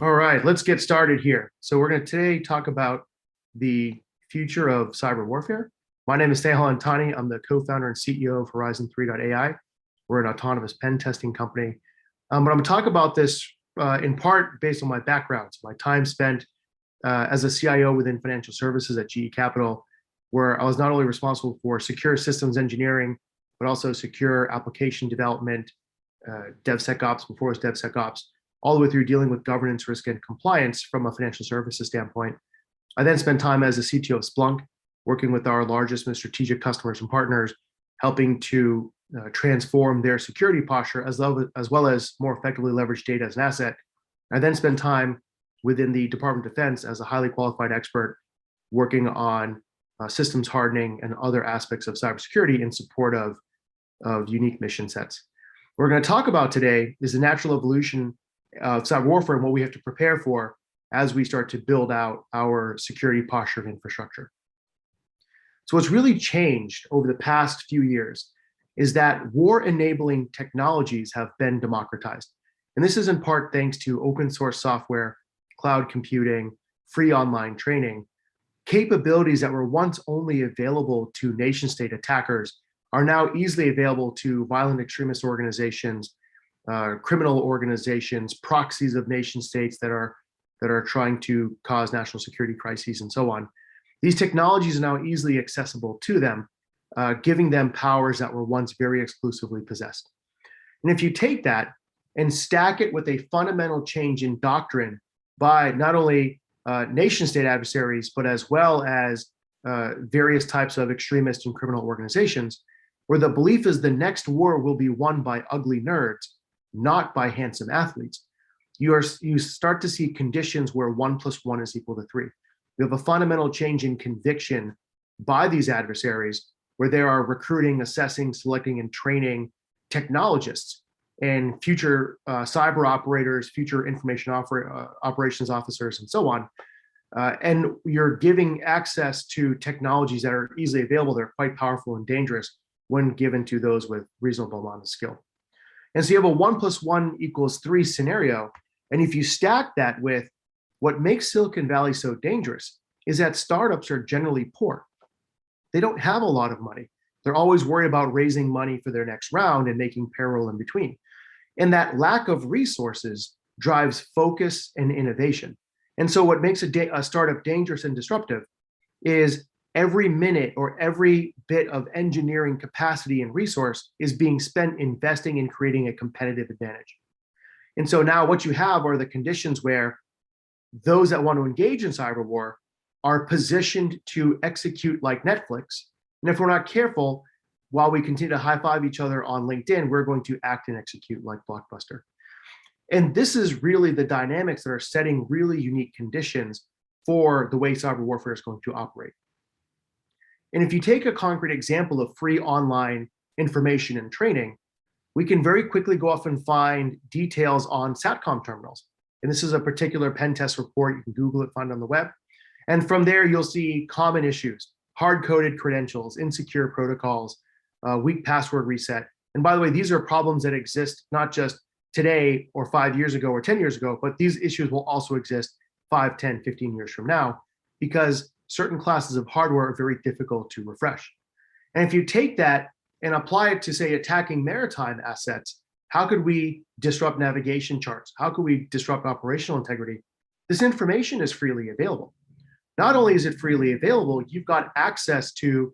All right, let's get started here. So we're going to today talk about the future of cyber warfare. My name is Snehal Antani. I'm the co-founder and CEO of Horizon3.ai. We're an autonomous pen testing company. But I'm going to talk about this in part based on my background, so my time spent as a CIO within financial services at GE Capital, where I was not only responsible for secure systems engineering, but also secure application development, DevSecOps before it was DevSecOps, all the way through dealing with governance, risk, and compliance from a financial services standpoint. I then spent time as a CTO of Splunk, working with our largest and strategic customers and partners, helping to transform their security posture as well as more effectively leverage data as an asset. I then spent time within the Department of Defense as a highly qualified expert, working on systems hardening and other aspects of cybersecurity in support of unique mission sets. What we're going to talk about today is the natural evolution of cyber warfare and what we have to prepare for as we start to build out our security posture and infrastructure. So what's really changed over the past few years is that war-enabling technologies have been democratized. And this is in part thanks to open source software, cloud computing, free online training. Capabilities that were once only available to nation-state attackers are now easily available to violent extremist organizations, criminal organizations, proxies of nation states that are trying to cause national security crises and so on. These technologies are now easily accessible to them, giving them powers that were once very exclusively possessed. And if you take that and stack it with a fundamental change in doctrine by not only nation state adversaries, but as well as various types of extremist and criminal organizations, where the belief is the next war will be won by ugly nerds, not by handsome athletes, you start to see conditions where 1 + 1 is equal to 3. You have a fundamental change in conviction by these adversaries, where they are recruiting, assessing, selecting, and training technologists and future cyber operators, future information operations officers, and so on. And you're giving access to technologies that are easily available. They're quite powerful and dangerous when given to those with reasonable amount of skill. And so you have a 1 + 1 = 3 scenario. And if you stack that with what makes Silicon Valley so dangerous is that startups are generally poor. They don't have a lot of money. They're always worried about raising money for their next round and making payroll in between. And that lack of resources drives focus and innovation. And so what makes a startup dangerous and disruptive is every minute or every bit of engineering capacity and resource is being spent investing in creating a competitive advantage. And so now what you have are the conditions where those that want to engage in cyber war are positioned to execute like Netflix. And if we're not careful, while we continue to high-five each other on LinkedIn, we're going to act and execute like Blockbuster. And this is really the dynamics that are setting really unique conditions for the way cyber warfare is going to operate. And if you take a concrete example of free online information and training, we can very quickly go off and find details on SATCOM terminals. And this is a particular pen test report. You can Google it, find it on the web. And from there, you'll see common issues, hard-coded credentials, insecure protocols, weak password reset. And by the way, these are problems that exist not just today or 5 years ago or 10 years ago, but these issues will also exist 5, 10, 15 years from now, because certain classes of hardware are very difficult to refresh. And if you take that and apply it to, say, attacking maritime assets, how could we disrupt navigation charts? How could we disrupt operational integrity? This information is freely available. Not only is it freely available, you've got access to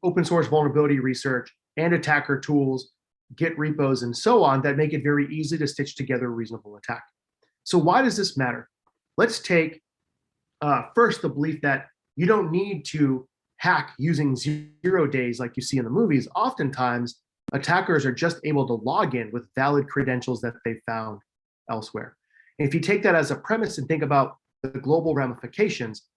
open source vulnerability research and attacker tools, Git repos, and so on that make it very easy to stitch together a reasonable attack. So why does this matter? Let's take first the belief that you don't need to hack using 0 days like you see in the movies. Oftentimes, attackers are just able to log in with valid credentials that they found elsewhere. And if you take that as a premise and think about the global ramifications,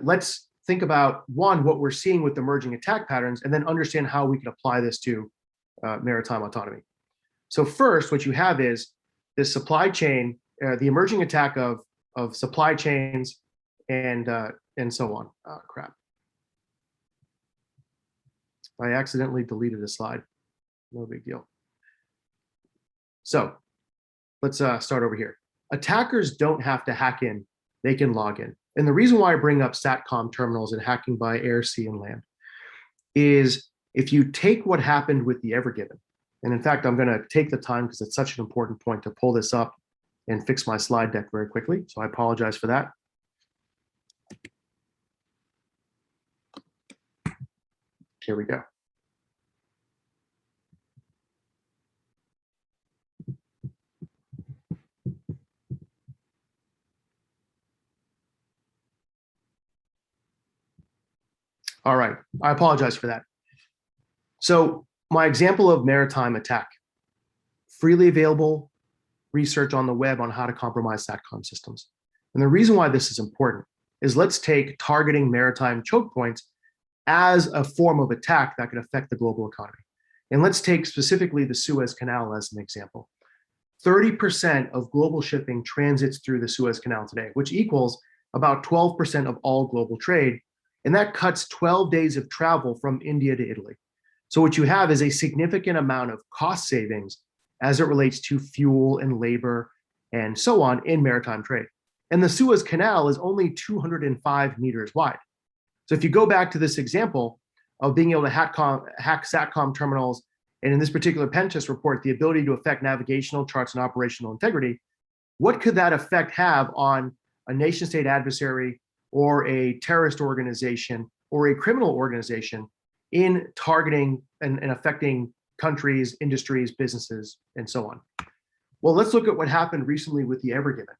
let's think about, one, what we're seeing with emerging attack patterns, and then understand how we can apply this to maritime autonomy. So first, what you have is this supply chain, the emerging attack of supply chains and so on. Oh, crap. I accidentally deleted a slide. No big deal. So let's start over here. Attackers don't have to hack in, they can log in. And the reason why I bring up SATCOM terminals and hacking by air, sea, and land is if you take what happened with the Ever Given, and in fact, I'm going to take the time because it's such an important point to pull this up and fix my slide deck very quickly. So I apologize for that. Here we go. All right, I apologize for that. So my example of maritime attack, freely available research on the web on how to compromise SATCOM systems. And the reason why this is important is let's take targeting maritime choke points as a form of attack that could affect the global economy. And let's take specifically the Suez Canal as an example. 30% of global shipping transits through the Suez Canal today, which equals about 12% of all global trade. And that cuts 12 days of travel from India to Italy. So what you have is a significant amount of cost savings as it relates to fuel and labor and so on in maritime trade. And the Suez Canal is only 205 meters wide. So if you go back to this example of being able to hack SATCOM terminals, and in this particular pen test report, the ability to affect navigational charts and operational integrity, what could that effect have on a nation state adversary or a terrorist organization or a criminal organization in targeting and affecting countries, industries, businesses, and so on? Well, let's look at what happened recently with the Ever Given.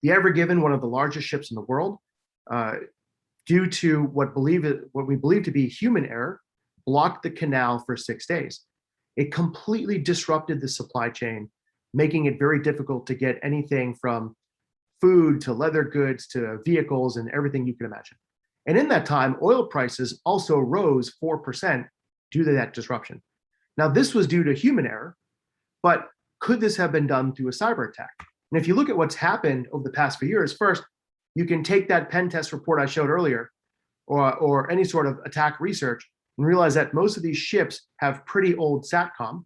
The Ever Given, one of the largest ships in the world, due to what we believe to be human error, blocked the canal for 6 days. It completely disrupted the supply chain, making it very difficult to get anything from food to leather goods to vehicles and everything you can imagine. And in that time, oil prices also rose 4% due to that disruption. Now, this was due to human error, but could this have been done through a cyber attack? And if you look at what's happened over the past few years, first, you can take that pen test report I showed earlier or any sort of attack research and realize that most of these ships have pretty old SATCOM.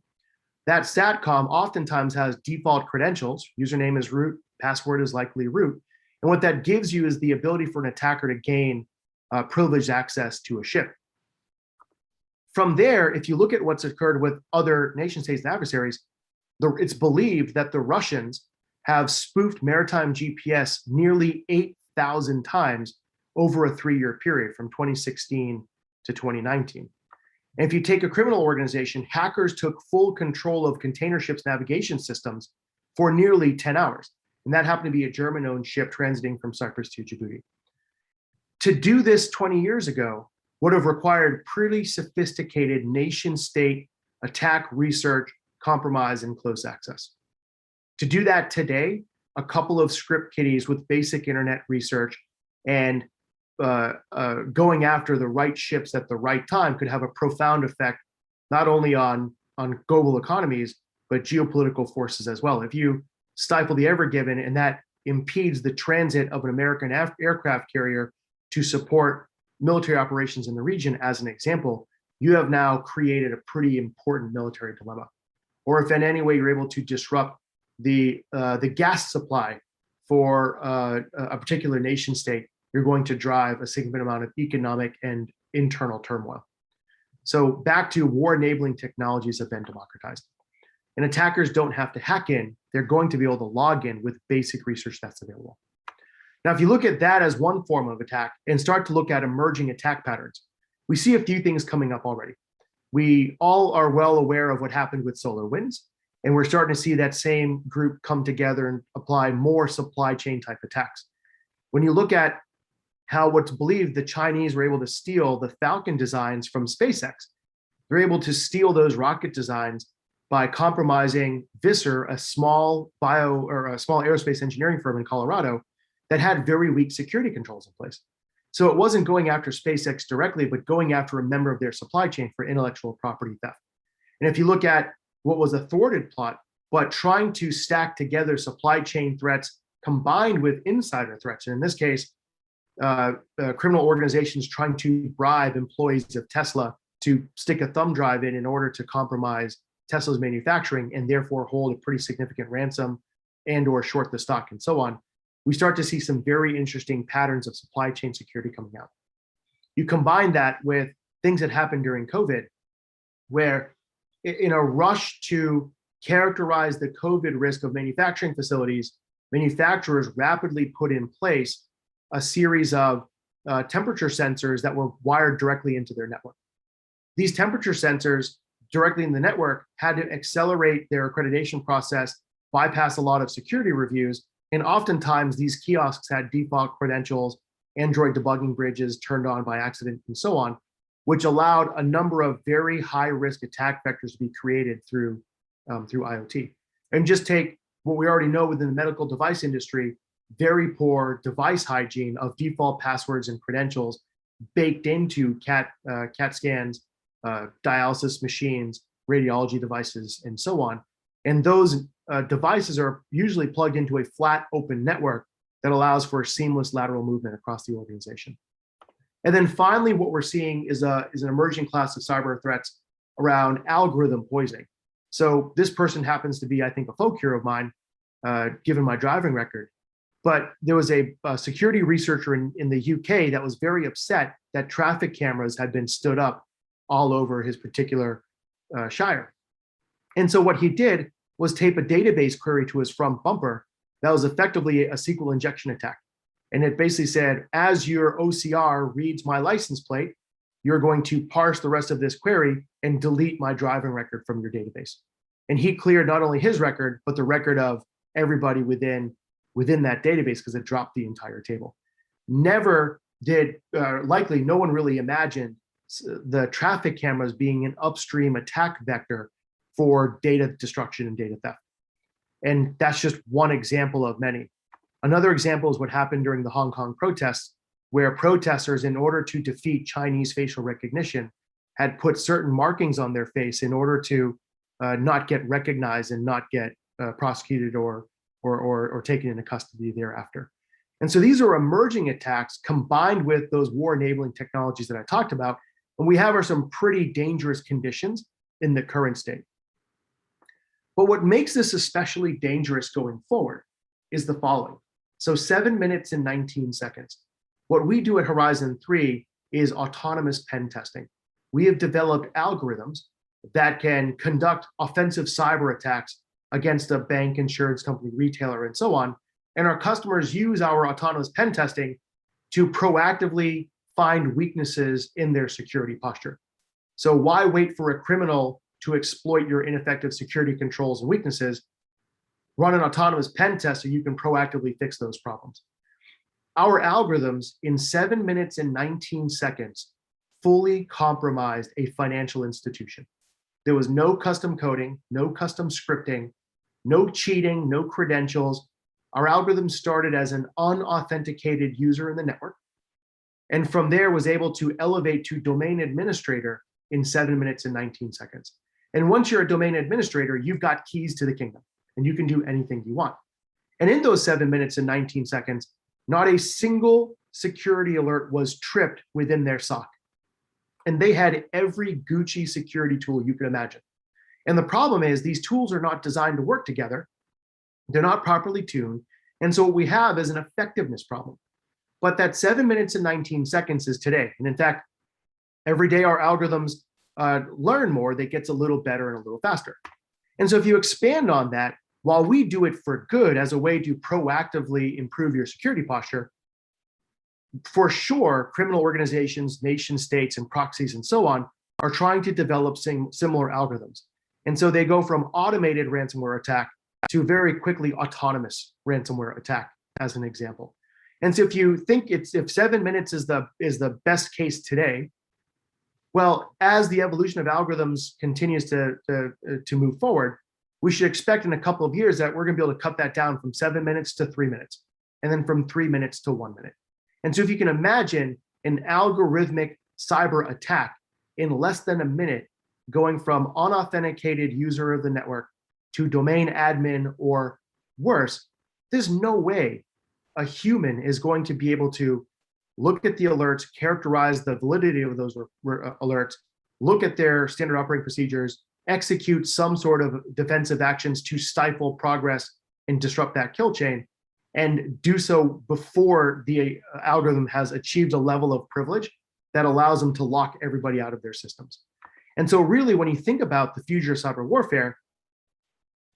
That SATCOM oftentimes has default credentials. Username is root, password is likely root. And what that gives you is the ability for an attacker to gain privileged access to a ship. From there, if you look at what's occurred with other nation states and adversaries, it's believed that the Russians have spoofed maritime GPS nearly 8,000 times over a 3-year period from 2016 to 2019. And if you take a criminal organization, hackers took full control of container ships' navigation systems for nearly 10 hours. And that happened to be a German-owned ship transiting from Cyprus to Djibouti. To do this 20 years ago would have required pretty sophisticated nation-state attack research, compromise, and close access. To do that today, a couple of script kiddies with basic internet research and going after the right ships at the right time could have a profound effect, not only on global economies, but geopolitical forces as well. If you stifle the Ever Given and that impedes the transit of an American aircraft carrier to support military operations in the region, as an example, you have now created a pretty important military dilemma. Or if in any way you're able to disrupt the gas supply for a particular nation state, you're going to drive a significant amount of economic and internal turmoil. So back to war-enabling technologies have been democratized. And attackers don't have to hack in, they're going to be able to log in with basic research that's available. Now, if you look at that as one form of attack and start to look at emerging attack patterns, we see a few things coming up already. We all are well aware of what happened with SolarWinds, and we're starting to see that same group come together and apply more supply chain type attacks. When you look at how what's believed the Chinese were able to steal the Falcon designs from SpaceX, they're able to steal those rocket designs by compromising Visser, a small aerospace engineering firm in Colorado that had very weak security controls in place. So it wasn't going after SpaceX directly, but going after a member of their supply chain for intellectual property theft. And if you look at what was a thwarted plot, but trying to stack together supply chain threats combined with insider threats, and in this case, criminal organizations trying to bribe employees of Tesla to stick a thumb drive in order to compromise Tesla's manufacturing and therefore hold a pretty significant ransom and or short the stock and so on, we start to see some very interesting patterns of supply chain security coming out. You combine that with things that happened during COVID, where in a rush to characterize the COVID risk of manufacturing facilities, manufacturers rapidly put in place a series of temperature sensors that were wired directly into their network. These temperature sensors directly in the network had to accelerate their accreditation process, bypass a lot of security reviews, and oftentimes these kiosks had default credentials, Android debugging bridges turned on by accident, and so on, which allowed a number of very high-risk attack vectors to be created through IoT. And just take what we already know within the medical device industry, very poor device hygiene of default passwords and credentials baked into CAT scans, dialysis machines, radiology devices, and so on. And those devices are usually plugged into a flat open network that allows for seamless lateral movement across the organization. And then finally, what we're seeing is an emerging class of cyber threats around algorithm poisoning. So this person happens to be, I think, a folk hero of mine, given my driving record. But there was a security researcher in the UK that was very upset that traffic cameras had been stood up all over his particular shire. And so what he did was tape a database query to his front bumper that was effectively a SQL injection attack. And it basically said, as your OCR reads my license plate, you're going to parse the rest of this query and delete my driving record from your database. And he cleared not only his record, but the record of everybody within that database because it dropped the entire table. Never did, likely no one really imagined the traffic cameras being an upstream attack vector for data destruction and data theft. And that's just one example of many. Another example is what happened during the Hong Kong protests, where protesters, in order to defeat Chinese facial recognition, had put certain markings on their face in order to not get recognized and not get prosecuted or taken into custody thereafter. And so these are emerging attacks combined with those war-enabling technologies that I talked about, and we have some pretty dangerous conditions in the current state. But what makes this especially dangerous going forward is the following. So 7 minutes and 19 seconds. What we do at Horizon 3 is autonomous pen testing. We have developed algorithms that can conduct offensive cyber attacks against a bank, insurance company, retailer, and so on. And our customers use our autonomous pen testing to proactively find weaknesses in their security posture. So why wait for a criminal to exploit your ineffective security controls and weaknesses? Run an autonomous pen test so you can proactively fix those problems. Our algorithms in 7 minutes and 19 seconds fully compromised a financial institution. There was no custom coding, no custom scripting, no cheating, no credentials. Our algorithm started as an unauthenticated user in the network, and from there was able to elevate to domain administrator in 7 minutes and 19 seconds. And once you're a domain administrator, you've got keys to the kingdom, and you can do anything you want. And in those 7 minutes and 19 seconds, not a single security alert was tripped within their SOC. And they had every Gucci security tool you could imagine. And the problem is these tools are not designed to work together. They're not properly tuned. And so what we have is an effectiveness problem. But that 7 minutes and 19 seconds is today. And in fact, every day our algorithms learn more, they get a little better and a little faster. And so if you expand on that, while we do it for good as a way to proactively improve your security posture, for sure, criminal organizations, nation states, and proxies and so on are trying to develop similar algorithms. And so they go from automated ransomware attack to very quickly autonomous ransomware attack, as an example. And so if you think if 7 minutes is the best case today, well, as the evolution of algorithms continues to move forward, we should expect in a couple of years that we're going to be able to cut that down from 7 minutes to 3 minutes, and then from 3 minutes to 1 minute. And so if you can imagine an algorithmic cyber attack in less than a minute, going from unauthenticated user of the network to domain admin or worse, there's no way a human is going to be able to look at the alerts, characterize the validity of those alerts, look at their standard operating procedures, execute some sort of defensive actions to stifle progress and disrupt that kill chain, and do so before the algorithm has achieved a level of privilege that allows them to lock everybody out of their systems. And so really, when you think about the future of cyber warfare,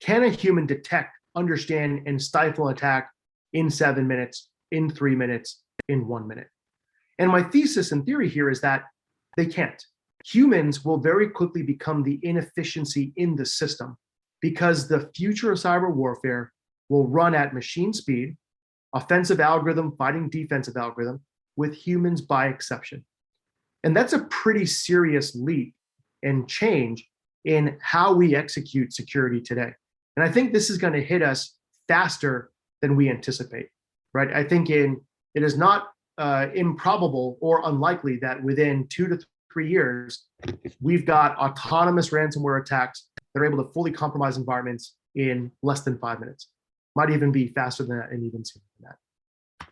can a human detect, understand, and stifle an attack in 7 minutes, in 3 minutes, in 1 minute? And my thesis and theory here is that they can't. Humans will very quickly become the inefficiency in the system, because the future of cyber warfare will run at machine speed, offensive algorithm fighting defensive algorithm, with humans by exception. And that's a pretty serious leap and change in how we execute security today. And I think this is going to hit us faster than we anticipate, right? I think it is not improbable or unlikely that within 2 to 3 years, we've got autonomous ransomware attacks that are able to fully compromise environments in less than 5 minutes. Might even be faster than that and even sooner than that.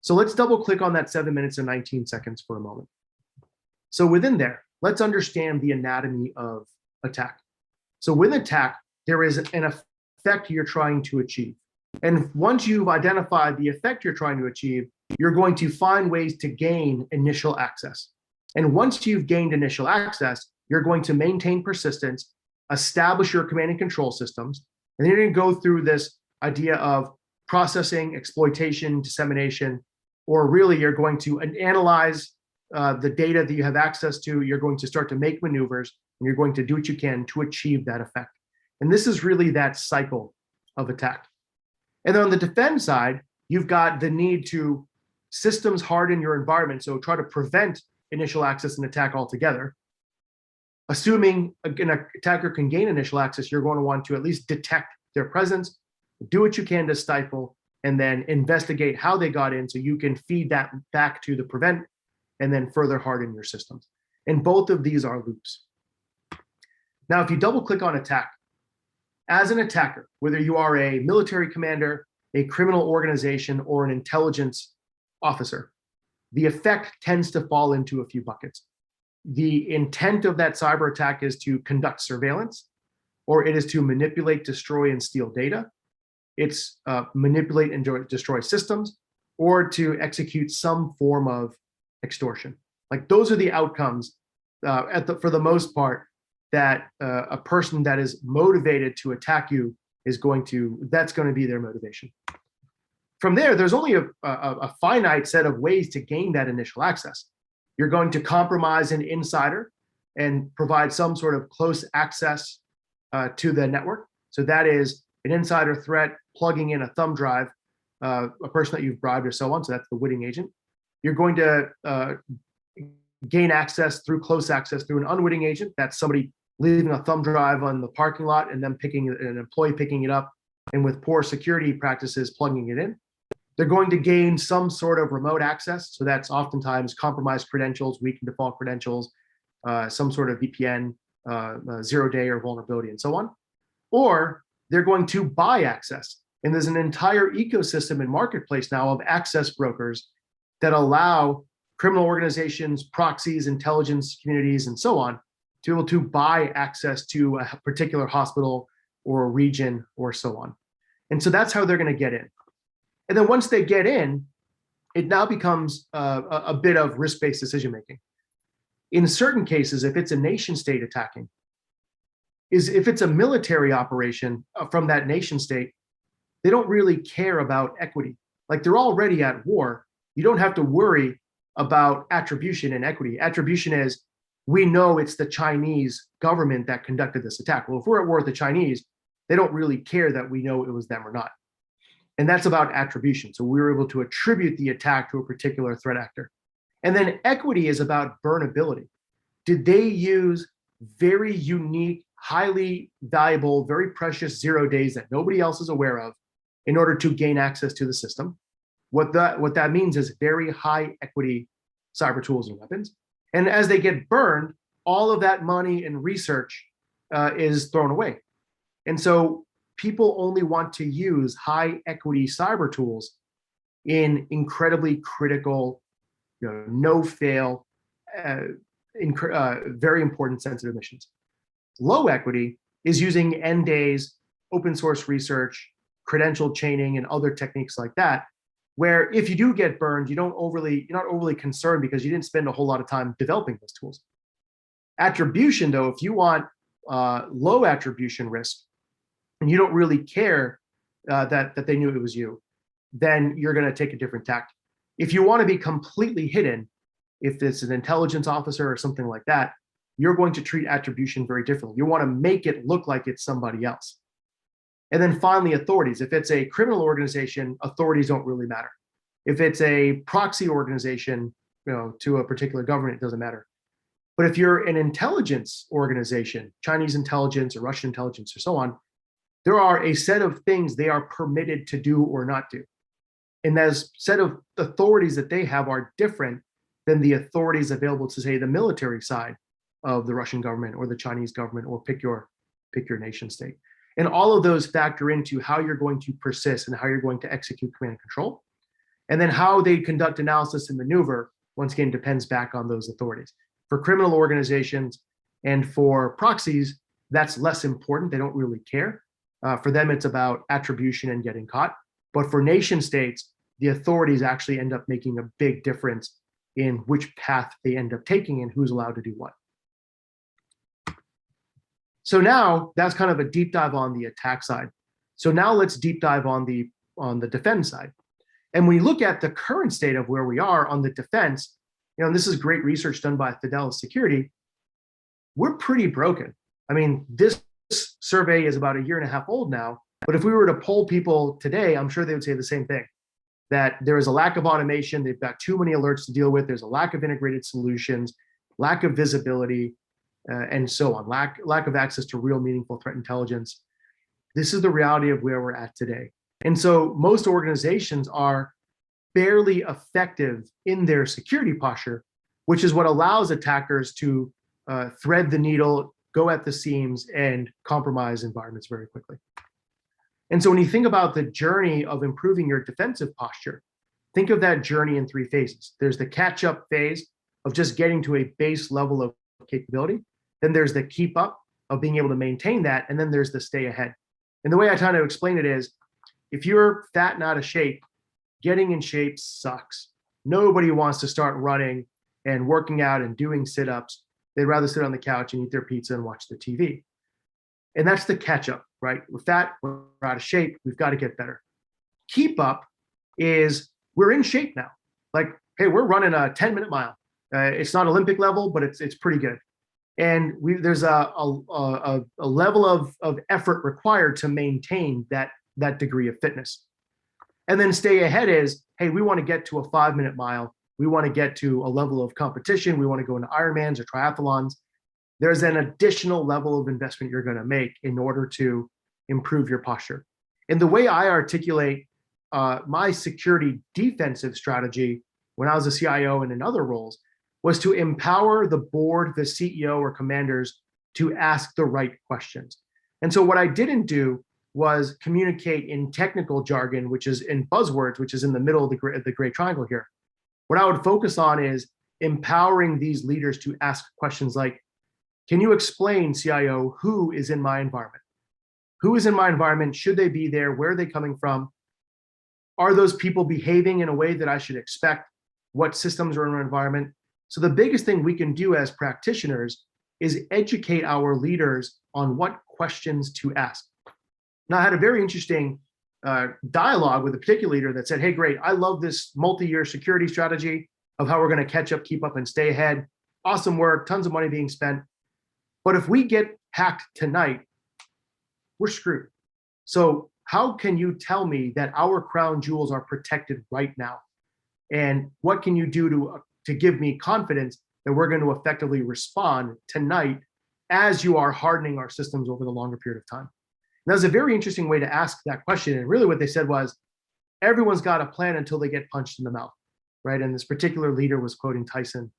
So let's double click on that 7 minutes and 19 seconds for a moment. So within there, let's understand the anatomy of attack. So with attack, there is an effect you're trying to achieve. And once you've identified the effect you're trying to achieve, you're going to find ways to gain initial access. And once you've gained initial access, you're going to maintain persistence, establish your command and control systems, and then you're going to go through this idea of processing, exploitation, dissemination, or really you're going to analyze the data that you have access to. You're going to start to make maneuvers, and you're going to do what you can to achieve that effect. And this is really that cycle of attack. And then on the defend side, you've got the need to systems harden your environment, so try to prevent initial access and attack altogether. Assuming an attacker can gain initial access, you're going to want to at least detect their presence, do what you can to stifle, and then investigate how they got in so you can feed that back to the prevent and then further harden your systems. And both of these are loops. Now, if you double click on attack, as an attacker, whether you are a military commander, a criminal organization, or an intelligence officer, the effect tends to fall into a few buckets. The intent of that cyber attack is to conduct surveillance, or it is to manipulate, destroy, and steal data. It's manipulate and destroy systems, or to execute some form of extortion. Like those are the outcomes for the most part that a person that is motivated to attack you is that's going to be their motivation. From there, there's only a finite set of ways to gain that initial access. You're going to compromise an insider and provide some sort of close access to the network. So that is an insider threat, plugging in a thumb drive, a person that you've bribed or so on. So that's the witting agent. You're going to gain access through close access through an unwitting agent. That's somebody leaving a thumb drive on the parking lot and then an employee picking it up, and with poor security practices, plugging it in. They're going to gain some sort of remote access. So that's oftentimes compromised credentials, weakened default credentials, some sort of VPN, 0-day or vulnerability, and so on. Or they're going to buy access. And there's an entire ecosystem and marketplace now of access brokers that allow criminal organizations, proxies, intelligence communities, and so on to be able to buy access to a particular hospital or a region or so on. And so that's how they're going to get in. And then once they get in, it now becomes a bit of risk-based decision-making. In certain cases, if it's a nation state attacking, if it's a military operation from that nation state, they don't really care about equity. Like they're already at war. You don't have to worry about attribution and equity. Attribution is, we know it's the Chinese government that conducted this attack. Well, if we're at war with the Chinese, they don't really care that we know it was them or not. And that's about attribution. So we were able to attribute the attack to a particular threat actor. And then equity is about burnability. Did they use very unique, highly valuable, very precious 0 days that nobody else is aware of in order to gain access to the system? What that means is very high equity cyber tools and weapons. And as they get burned, all of that money and research is thrown away. And so people only want to use high equity cyber tools in incredibly critical, no fail, very important sensitive missions. Low equity is using N days, open source research, credential chaining and other techniques like that, where if you do get burned, you're not overly concerned because you didn't spend a whole lot of time developing those tools. Attribution, though, if you want low attribution risk and you don't really care that they knew it was you, then you're going to take a different tack. If you want to be completely hidden, if it's an intelligence officer or something like that, you're going to treat attribution very differently. You want to make it look like it's somebody else. And then finally, authorities. If it's a criminal organization, authorities don't really matter. If it's a proxy organization, to a particular government, it doesn't matter. But if you're an intelligence organization, Chinese intelligence or Russian intelligence or so on, there are a set of things they are permitted to do or not do. And those set of authorities that they have are different than the authorities available to, say, the military side of the Russian government or the Chinese government, or pick your nation state. And all of those factor into how you're going to persist and how you're going to execute command and control. And then how they conduct analysis and maneuver, once again, depends back on those authorities. For criminal organizations and for proxies, that's less important. They don't really care. For them, it's about attribution and getting caught. But for nation states, the authorities actually end up making a big difference in which path they end up taking and who's allowed to do what. So now that's kind of a deep dive on the attack side. So now let's deep dive on the defense side. And when you look at the current state of where we are on the defense, and this is great research done by Fidelis Security, we're pretty broken. I mean, this survey is about 1.5 years old now, but if we were to poll people today, I'm sure they would say the same thing, that there is a lack of automation, they've got too many alerts to deal with, there's a lack of integrated solutions, lack of visibility, and so on, lack of access to real meaningful threat intelligence. This is the reality of where we're at today. And so most organizations are barely effective in their security posture, which is what allows attackers to thread the needle, go at the seams, and compromise environments very quickly. And so when you think about the journey of improving your defensive posture, think of that journey in 3 phases. There's the catch-up phase of just getting to a base level of capability. Then there's the keep up of being able to maintain that. And then there's the stay ahead. And the way I try to explain it is, if you're fat and out of shape, getting in shape sucks. Nobody wants to start running and working out and doing sit-ups. They'd rather sit on the couch and eat their pizza and watch their TV. And that's the catch up, right? We're fat, we're out of shape, we've got to get better. Keep up is we're in shape now. Like, hey, we're running a 10-minute mile. It's not Olympic level, but it's pretty good. And there's a level of effort required to maintain that degree of fitness. And then stay ahead is, hey, we want to get to a 5-minute mile. We want to get to a level of competition. We want to go into Ironmans or triathlons. There's an additional level of investment you're going to make in order to improve your posture. And the way I articulate my security defensive strategy when I was a CIO and in other roles was to empower the board, the CEO or commanders to ask the right questions. And so what I didn't do was communicate in technical jargon, which is in buzzwords, which is in the middle of the gray triangle here. What I would focus on is empowering these leaders to ask questions like, can you explain, CIO, who is in my environment? Who is in my environment? Should they be there? Where are they coming from? Are those people behaving in a way that I should expect? What systems are in our environment? So the biggest thing we can do as practitioners is educate our leaders on what questions to ask. Now, I had a very interesting dialogue with a particular leader that said, hey, great, I love this multi-year security strategy of how we're going to catch up, keep up, and stay ahead. Awesome work, tons of money being spent. But if we get hacked tonight, we're screwed. So how can you tell me that our crown jewels are protected right now? And what can you do to give me confidence that we're going to effectively respond tonight as you are hardening our systems over the longer period of time? And that was a very interesting way to ask that question. And really what they said was, everyone's got a plan until they get punched in the mouth, right? And this particular leader was quoting Tyson.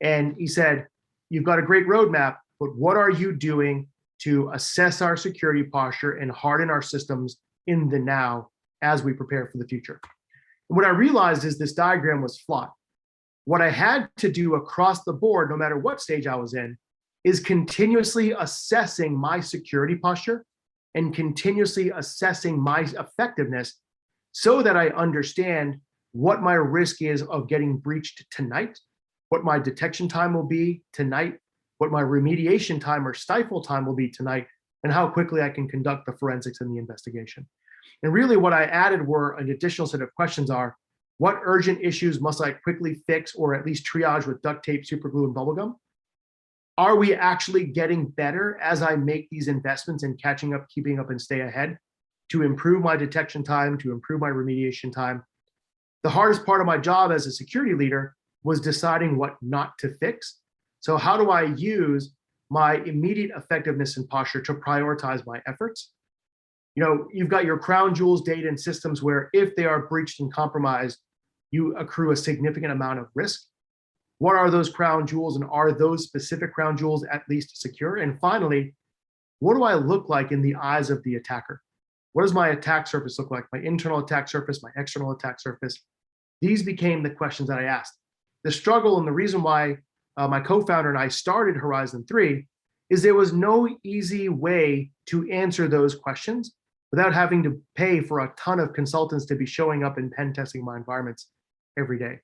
And he said, you've got a great roadmap, but what are you doing to assess our security posture and harden our systems in the now as we prepare for the future? And what I realized is this diagram was flawed. What I had to do across the board, no matter what stage I was in, is continuously assessing my security posture and continuously assessing my effectiveness so that I understand what my risk is of getting breached tonight, what my detection time will be tonight, what my remediation time or stifle time will be tonight, and how quickly I can conduct the forensics and the investigation. And really what I added were an additional set of questions are, what urgent issues must I quickly fix or at least triage with duct tape, super glue, and bubblegum? Are we actually getting better as I make these investments in catching up, keeping up, and stay ahead to improve my detection time, to improve my remediation time? The hardest part of my job as a security leader was deciding what not to fix. So how do I use my immediate effectiveness and posture to prioritize my efforts? You know, you've got your crown jewels data and systems where if they are breached and compromised, you accrue a significant amount of risk. What are those crown jewels, and are those specific crown jewels at least secure? And finally, what do I look like in the eyes of the attacker? What does my attack surface look like? My internal attack surface, my external attack surface? These became the questions that I asked. The struggle and the reason why my co-founder and I started Horizon 3 is there was no easy way to answer those questions without having to pay for a ton of consultants to be showing up and pen testing my environments every day.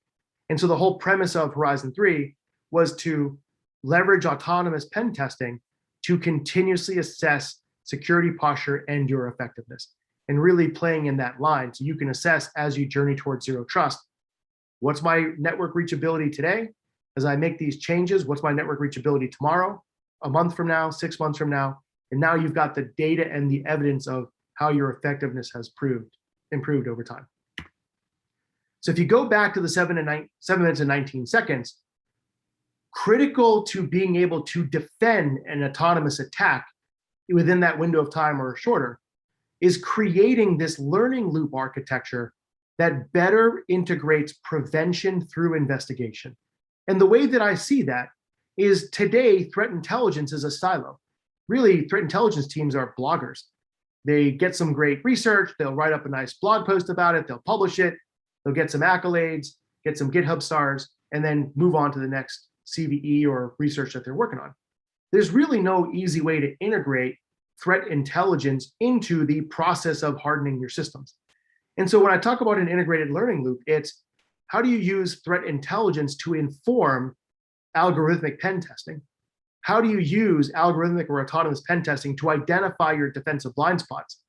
And so the whole premise of Horizon 3 was to leverage autonomous pen testing to continuously assess security posture and your effectiveness, and really playing in that line so you can assess as you journey towards zero trust. What's my network reachability today? As I make these changes, what's my network reachability tomorrow, a month from now, 6 months from now? And now you've got the data and the evidence of how your effectiveness has improved over time. So if you go back to the 7 minutes and 19 seconds, critical to being able to defend an autonomous attack within that window of time or shorter is creating this learning loop architecture that better integrates prevention through investigation. And the way that I see that is today, threat intelligence is a silo. Really, threat intelligence teams are bloggers. They get some great research, they'll write up a nice blog post about it, they'll publish it, they'll get some accolades, get some GitHub stars, and then move on to the next CVE or research that they're working on. There's really no easy way to integrate threat intelligence into the process of hardening your systems. And so when I talk about an integrated learning loop, it's how do you use threat intelligence to inform algorithmic pen testing? How do you use algorithmic or autonomous pen testing to identify your defensive blind spots?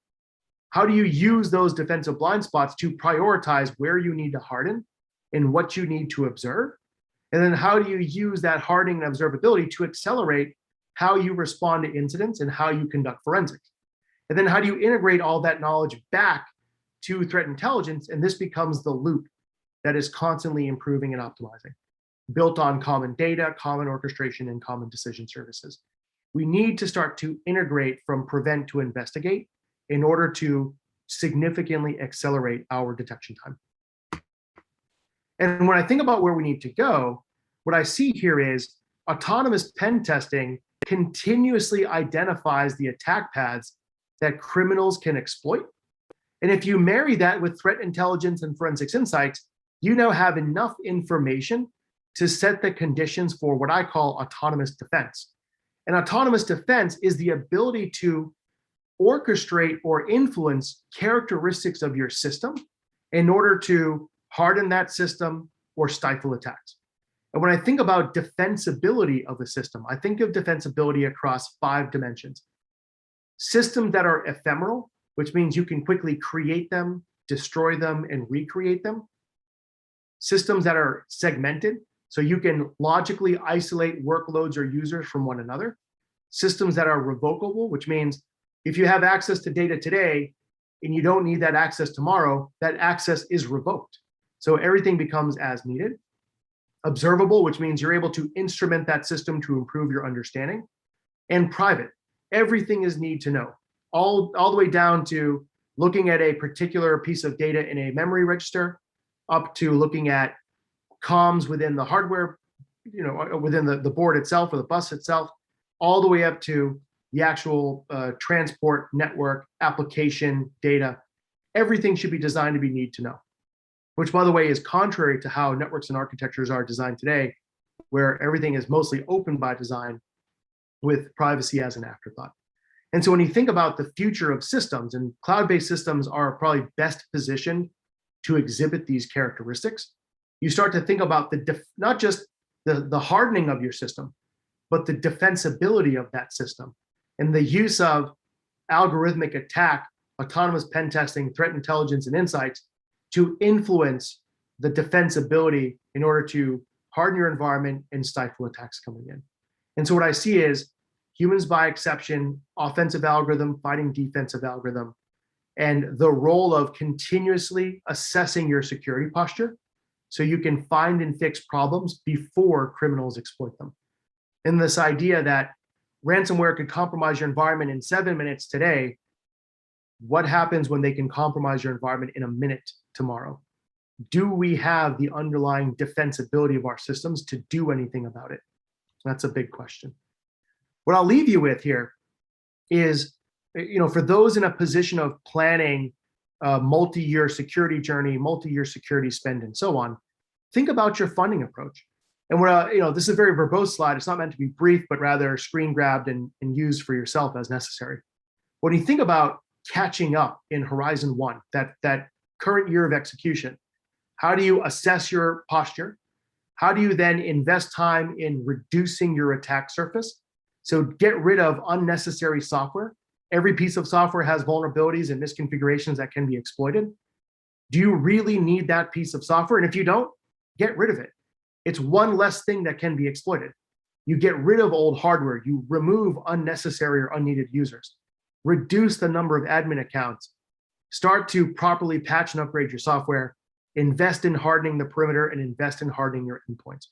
How do you use those defensive blind spots to prioritize where you need to harden and what you need to observe? And then how do you use that hardening and observability to accelerate how you respond to incidents and how you conduct forensics? And then how do you integrate all that knowledge back to threat intelligence? And this becomes the loop that is constantly improving and optimizing, built on common data, common orchestration, and common decision services. We need to start to integrate from prevent to investigate in order to significantly accelerate our detection time. And when I think about where we need to go, what I see here is autonomous pen testing continuously identifies the attack paths that criminals can exploit. And if you marry that with threat intelligence and forensics insights, you now have enough information to set the conditions for what I call autonomous defense. And autonomous defense is the ability to orchestrate or influence characteristics of your system in order to harden that system or stifle attacks. And when I think about defensibility of a system, I think of defensibility across 5 dimensions. Systems that are ephemeral, which means you can quickly create them, destroy them, and recreate them. Systems that are segmented, so you can logically isolate workloads or users from one another. Systems that are revocable, which means if you have access to data today and you don't need that access tomorrow, that access is revoked. So everything becomes as needed. Observable, which means you're able to instrument that system to improve your understanding. And private, everything is need to know, all the way down to looking at a particular piece of data in a memory register, up to looking at comms within the hardware, within the board itself or the bus itself, all the way up to the actual transport network application data. Everything should be designed to be need to know, which, by the way, is contrary to how networks and architectures are designed today, where everything is mostly open by design with privacy as an afterthought. And so when you think about the future of systems, and cloud-based systems are probably best positioned to exhibit these characteristics, you start to think about not just the hardening of your system, but the defensibility of that system and the use of algorithmic attack, autonomous pen testing, threat intelligence, and insights to influence the defensibility in order to harden your environment and stifle attacks coming in. And so what I see is humans by exception, offensive algorithm fighting defensive algorithm, and the role of continuously assessing your security posture so you can find and fix problems before criminals exploit them. And this idea that ransomware could compromise your environment in 7 minutes today, what happens when they can compromise your environment in a minute tomorrow? Do we have the underlying defensibility of our systems to do anything about it? That's a big question. What I'll leave you with here is, for those in a position of planning a multi-year security journey, multi-year security spend, and so on, think about your funding approach. And this is a very verbose slide. It's not meant to be brief, but rather screen grabbed and used for yourself as necessary. When you think about catching up in Horizon 1, that current year of execution, how do you assess your posture? How do you then invest time in reducing your attack surface? So get rid of unnecessary software. Every piece of software has vulnerabilities and misconfigurations that can be exploited. Do you really need that piece of software? And if you don't, get rid of it. It's one less thing that can be exploited. You get rid of old hardware. You remove unnecessary or unneeded users. Reduce the number of admin accounts. Start to properly patch and upgrade your software. Invest in hardening the perimeter and invest in hardening your endpoints.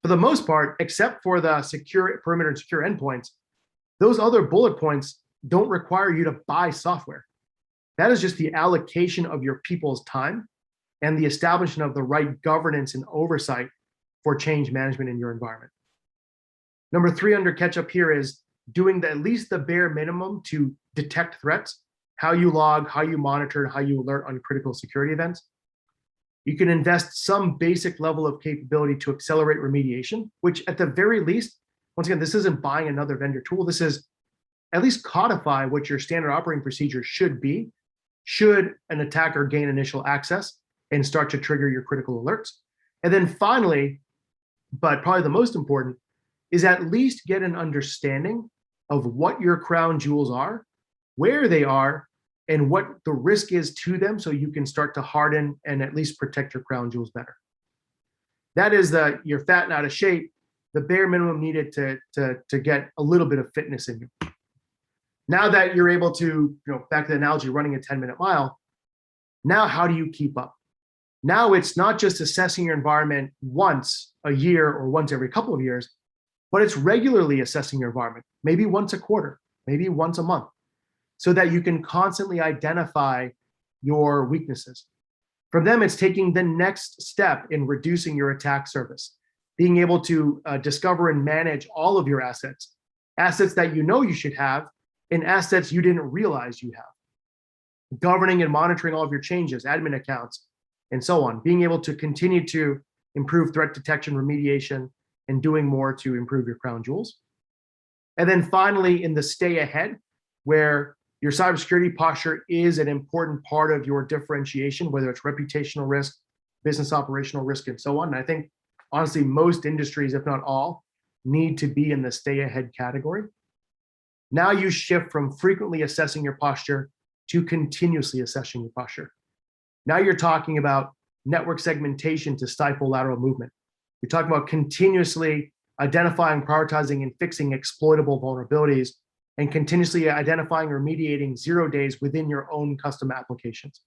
For the most part, except for the secure perimeter and secure endpoints, those other bullet points don't require you to buy software. That is just the allocation of your people's time and the establishment of the right governance and oversight for change management in your environment. Number 3 under catch up here is doing at least the bare minimum to detect threats, how you log, how you monitor, how you alert on critical security events. You can invest some basic level of capability to accelerate remediation, which at the very least, once again, this isn't buying another vendor tool. This is at least codify what your standard operating procedure should be, should an attacker gain initial access and start to trigger your critical alerts. And then finally, but probably the most important, is at least get an understanding of what your crown jewels are, where they are, and what the risk is to them so you can start to harden and at least protect your crown jewels better. That is you're fat and out of shape, the bare minimum needed to get a little bit of fitness in you. Now that you're able to, back to the analogy, running a 10-minute mile, now how do you keep up? Now it's not just assessing your environment once a year or once every couple of years, but it's regularly assessing your environment, maybe once a quarter, maybe once a month, so that you can constantly identify your weaknesses. From them, it's taking the next step in reducing your attack surface, being able to discover and manage all of your assets that you know you should have, and assets you didn't realize you have. Governing and monitoring all of your changes, admin accounts, and so on. Being able to continue to improve threat detection, remediation, and doing more to improve your crown jewels. And then finally, in the stay ahead, where your cybersecurity posture is an important part of your differentiation, whether it's reputational risk, business operational risk, and so on. And I think, honestly, most industries, if not all, need to be in the stay ahead category. Now you shift from frequently assessing your posture to continuously assessing your posture. Now you're talking about network segmentation to stifle lateral movement. You're talking about continuously identifying, prioritizing, and fixing exploitable vulnerabilities, and continuously identifying or remediating 0 days within your own custom applications.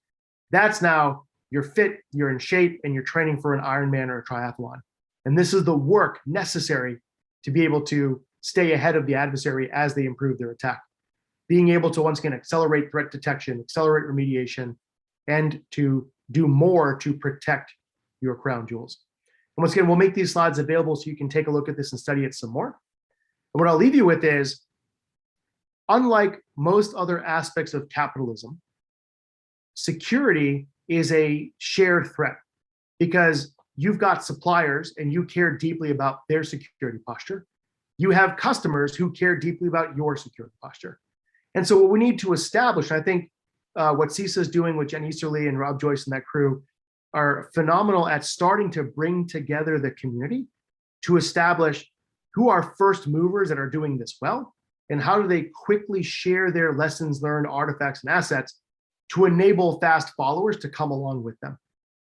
That's now you're fit, you're in shape, and you're training for an Ironman or a triathlon. And this is the work necessary to be able to stay ahead of the adversary as they improve their attack. Being able to, once again, accelerate threat detection, accelerate remediation, and to do more to protect your crown jewels. And once again, we'll make these slides available so you can take a look at this and study it some more. And what I'll leave you with is, unlike most other aspects of capitalism, security is a shared threat because you've got suppliers and you care deeply about their security posture. You have customers who care deeply about your security posture. And so what we need to establish, I think what CISA is doing with Jen Easterly and Rob Joyce and that crew are phenomenal at starting to bring together the community to establish who are first movers that are doing this well, and how do they quickly share their lessons learned, artifacts, and assets to enable fast followers to come along with them.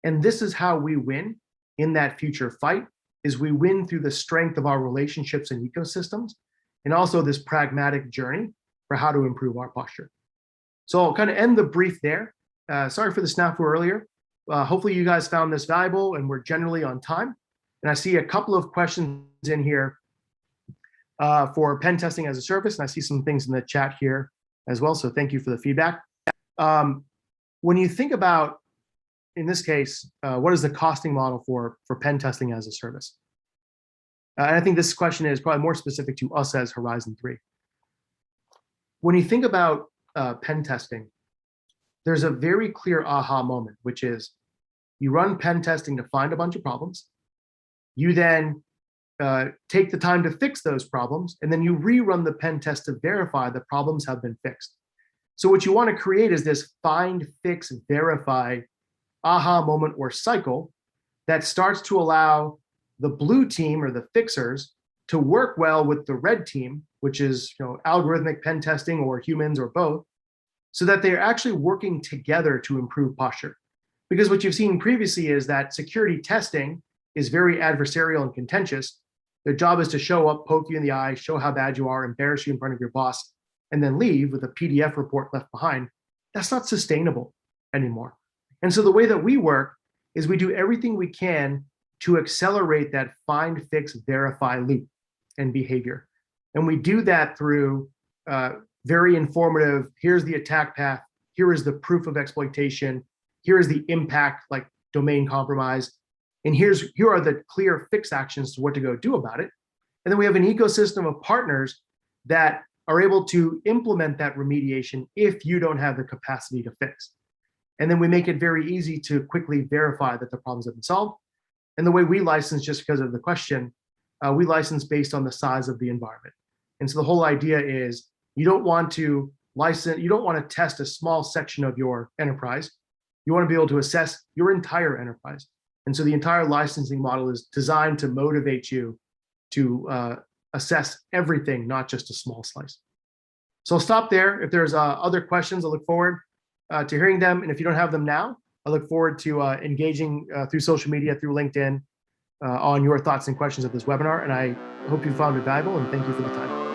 And this is how we win in that future fight, is we win through the strength of our relationships and ecosystems, and also this pragmatic journey for how to improve our posture. So I'll kind of end the brief there. Sorry for the snafu earlier. Hopefully you guys found this valuable and we're generally on time. And I see a couple of questions in here for pen testing as a service, and I see some things in the chat here as well. So thank you for the feedback. When you think about, in this case, what is the costing model for pen testing as a service? And I think this question is probably more specific to us as Horizon 3. When you think about pen testing, there's a very clear aha moment, which is you run pen testing to find a bunch of problems. You then take the time to fix those problems, and then you rerun the pen test to verify the problems have been fixed. So what you want to create is this find, fix, verify aha moment or cycle that starts to allow the blue team or the fixers to work well with the red team, which is algorithmic pen testing or humans or both, so that they're actually working together to improve posture. Because what you've seen previously is that security testing is very adversarial and contentious. Their job is to show up, poke you in the eye, show how bad you are, embarrass you in front of your boss, and then leave with a PDF report left behind. That's not sustainable anymore. And so the way that we work is we do everything we can to accelerate that find, fix, verify loop and behavior. And we do that through very informative, here's the attack path, here is the proof of exploitation, here is the impact, like domain compromise, and here are the clear fix actions to what to go do about it. And then we have an ecosystem of partners that are able to implement that remediation if you don't have the capacity to fix. And then we make it very easy to quickly verify that the problems have been solved. And the way we license, just because of the question, we license based on the size of the environment. And so the whole idea is you don't want to license, you don't want to test a small section of your enterprise. You want to be able to assess your entire enterprise. And so the entire licensing model is designed to motivate you to assess everything, not just a small slice. So I'll stop there. If there's other questions, I look forward to hearing them. And if you don't have them now, I look forward to engaging through social media, through LinkedIn, on your thoughts and questions of this webinar. And I hope you found it valuable, and thank you for the time.